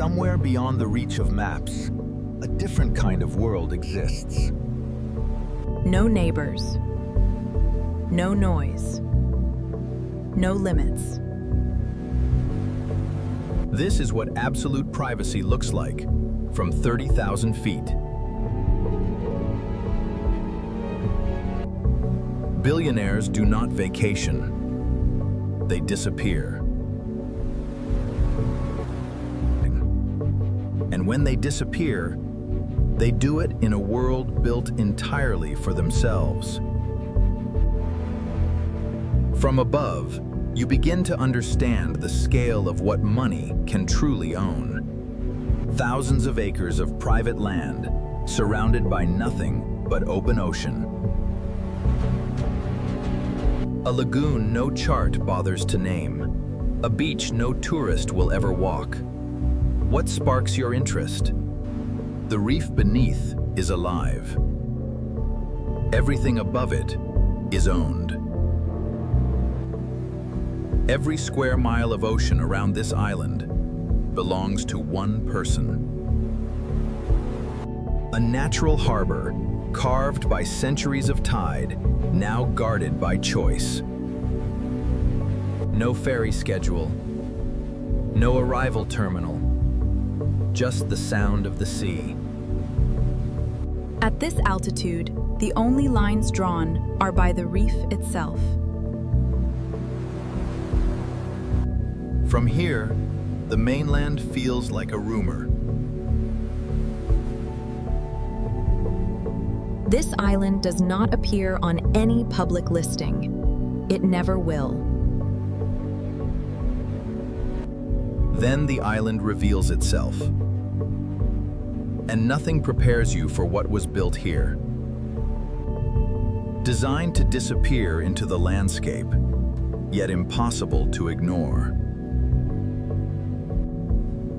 somewhere beyond the reach of maps, a different kind of world exists. No neighbors. No noise. No limits. This is what absolute privacy looks like from 30,000 feet. Billionaires do not vacation. They disappear. And when they disappear, they do it in a world built entirely for themselves. From above, you begin to understand the scale of what money can truly own. Thousands of acres of private land, surrounded by nothing but open ocean. A lagoon no chart bothers to name. A beach no tourist will ever walk. What sparks your interest? The reef beneath is alive. Everything above it is owned. Every square mile of ocean around this island belongs to one person. A natural harbor, carved by centuries of tide, now guarded by choice. No ferry schedule, no arrival terminal, just the sound of the sea. At this altitude, the only lines drawn are by the reef itself. From here, the mainland feels like a rumor. This island does not appear on any public listing. It never will. Then the island reveals itself. And nothing prepares you for what was built here. Designed to disappear into the landscape, yet impossible to ignore.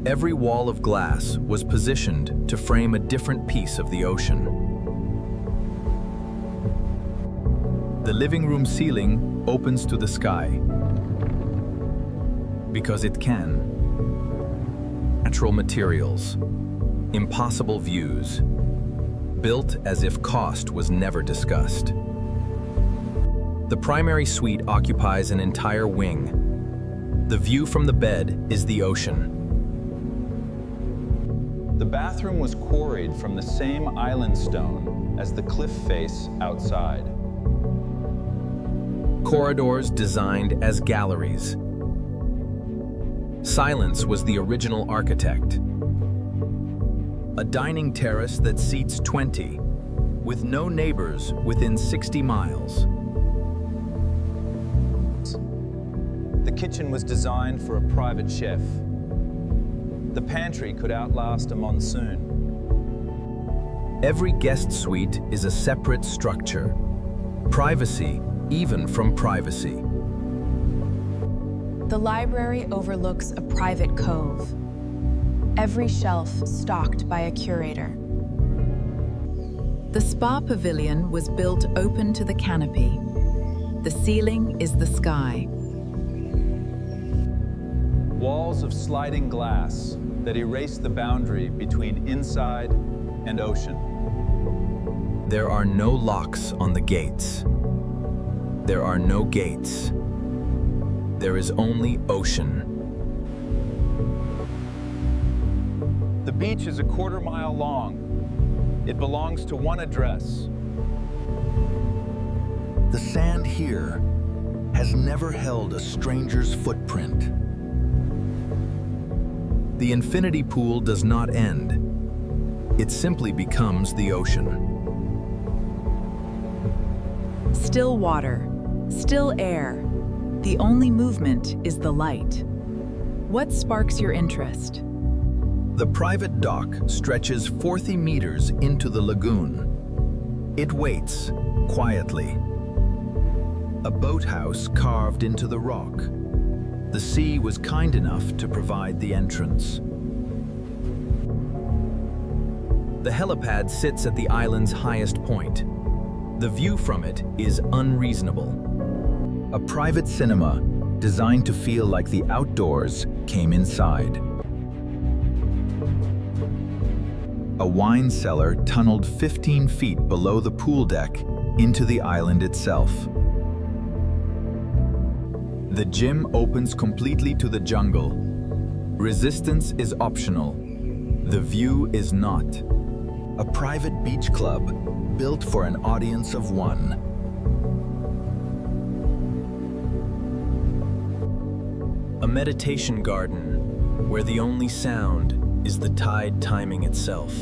Every wall of glass was positioned to frame a different piece of the ocean. The living room ceiling opens to the sky. Because it can. Natural materials, impossible views, built as if cost was never discussed. The primary suite occupies an entire wing. The view from the bed is the ocean. The bathroom was quarried from the same island stone as the cliff face outside. Corridors designed as galleries. Silence was the original architect. A dining terrace that seats 20, with no neighbors within 60 miles. The kitchen was designed for a private chef. The pantry could outlast a monsoon. Every guest suite is a separate structure. Privacy, even from privacy. The library overlooks a private cove. Every shelf stocked by a curator. The spa pavilion was built open to the canopy. The ceiling is the sky. Walls of sliding glass that erase the boundary between inside and ocean. There are no locks on the gates. There are no gates. There is only ocean. The beach is a quarter-mile long. It belongs to one address. The sand here has never held a stranger's footprint. The infinity pool does not end. It simply becomes the ocean. Still water, still air. The only movement is the light. What sparks your interest? The private dock stretches 40 meters into the lagoon. It waits, quietly. A boathouse carved into the rock. The sea was kind enough to provide the entrance. The helipad sits at the island's highest point. The view from it is unreasonable. A private cinema designed to feel like the outdoors came inside. a wine cellar tunneled 15 feet below the pool deck into the island itself. The gym opens completely to the jungle. Resistance is optional. The view is not. A private beach club built for an audience of one. A meditation garden where the only sound is the tide timing itself.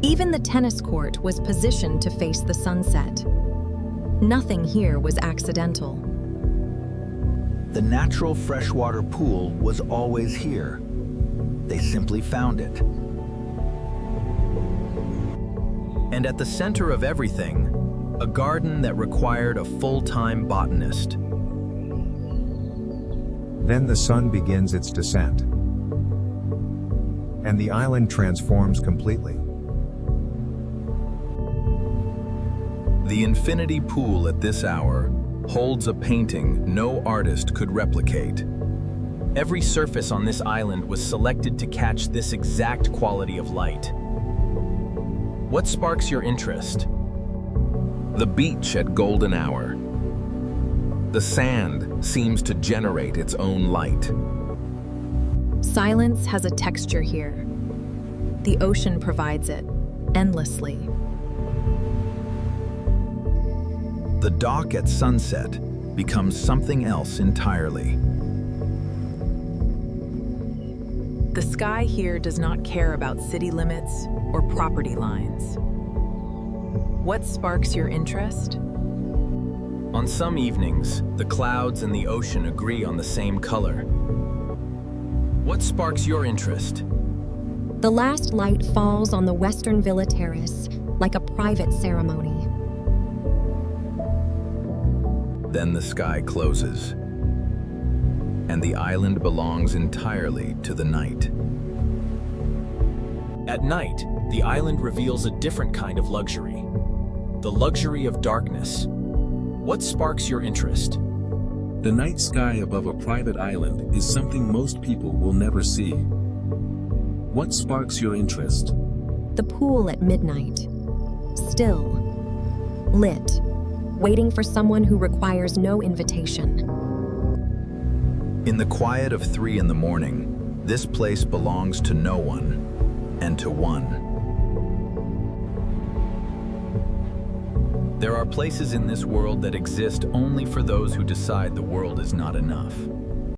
Even the tennis court was positioned to face the sunset. Nothing here was accidental. The natural freshwater pool was always here. They simply found it. And at the center of everything, a garden that required a full-time botanist. Then the sun begins its descent, and the island transforms completely. The infinity pool at this hour holds a painting no artist could replicate. Every surface on this island was selected to catch this exact quality of light. What sparks your interest? The beach at golden hour. The sand seems to generate its own light. Silence has a texture here. The ocean provides it, endlessly. The dock at sunset becomes something else entirely. The sky here does not care about city limits or property lines. What sparks your interest? On some evenings, the clouds and the ocean agree on the same color. What sparks your interest? The last light falls on the western villa terrace like a private ceremony. Then the sky closes, and the island belongs entirely to the night. At night, the island reveals a different kind of luxury. The luxury of darkness. What sparks your interest? The night sky above a private island is something most people will never see. What sparks your interest? The pool at midnight. Still. Lit. Waiting for someone who requires no invitation. In the quiet of 3 in the morning, this place belongs to no one, and to one. There are places in this world that exist only for those who decide the world is not enough.